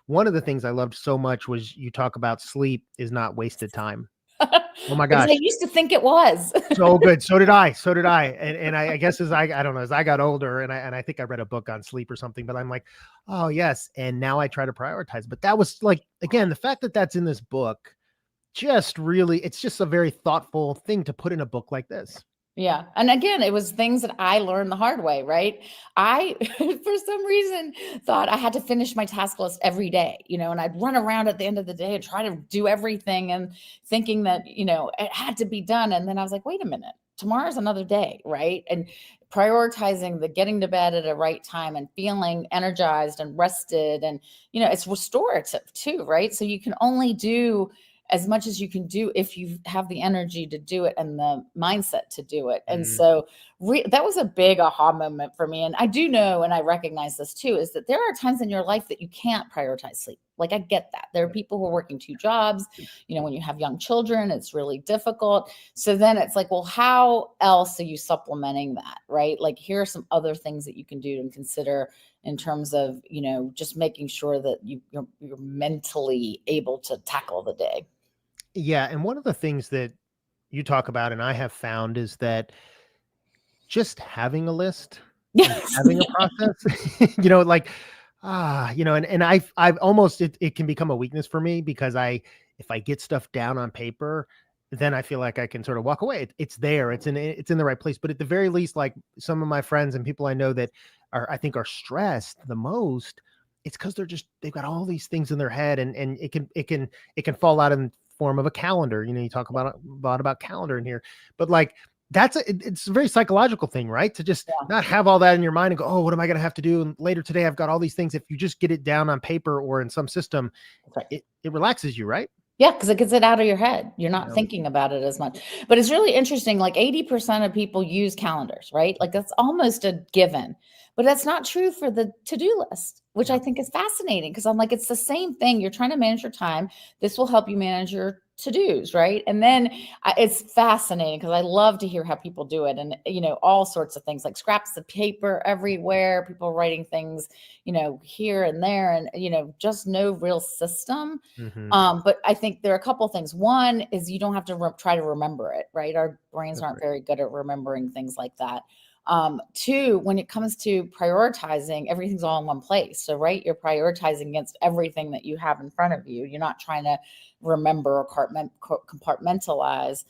One of the things I loved so much was you talk about sleep is not wasted time. Oh my Because I gosh. used to think it was. So good. So did I. So did I. And I guess I don't know, as I got older and I think I read a book on sleep or something, but I'm like, oh yes. And now I try to prioritize. But that was like, again, the fact that that's in this book just really, it's just a very thoughtful thing to put in a book like this. Yeah. And again, it was things that I learned the hard way, right? I, for some reason, thought I had to finish my task list every day, and I'd run around at the end of the day and try to do everything and thinking that, it had to be done. And then I was like, wait a minute, tomorrow's another day, right? And prioritizing the getting to bed at a right time and feeling energized and rested. And, it's restorative too, right? So you can only do as much as you can do if you have the energy to do it and the mindset to do it. And Mhm. so that was a big aha moment for me. And I do know, and I recognize this too, is that there are times in your life that you can't prioritize sleep. Like I get that. There are Yeah. people who are working two jobs. When you have young children, it's really difficult. So then it's like, well, how else are you supplementing that? Right? Like here are some other things that you can do and consider in terms of, just making sure that you're mentally able to tackle the day. Yeah. And one of the things that you talk about and I have found is that just having a list and Yes. having a process, like, and I've almost, it can become a weakness for me because if I get stuff down on paper, then I feel like I can sort of walk away. It's there, it's in the right place. But at the very least, like some of my friends and people I know that I think are stressed the most, it's because they've got all these things in their head and it can fall out in form of a calendar. You talk about a lot about calendar in here, but like, it's a very psychological thing, right? To just Yeah. not have all that in your mind and go, oh, what am I going to have to do? And later today, I've got all these things. If you just get it down on paper or in some system, That's right. it relaxes you, right? Yeah, because it gets it out of your head. You're not Yeah. thinking about it as much. But it's really interesting, like 80% of people use calendars, right? Like that's almost a given. But that's not true for the to-do list, which Yeah. I think is fascinating because I'm like, it's the same thing. You're trying to manage your time. This will help you manage your to-dos, right? And then it's fascinating because I love to hear how people do it and, all sorts of things like scraps of paper everywhere, people writing things, here and there, and, just no real system. Hmm. But I think there are a couple of things. One is you don't have to try to remember it, right? Our brains That's aren't right. very good at remembering things like that. Two, when it comes to prioritizing, everything's all in one place. So, right, you're prioritizing against everything that you have in front of you. You're not trying to remember or compartmentalize.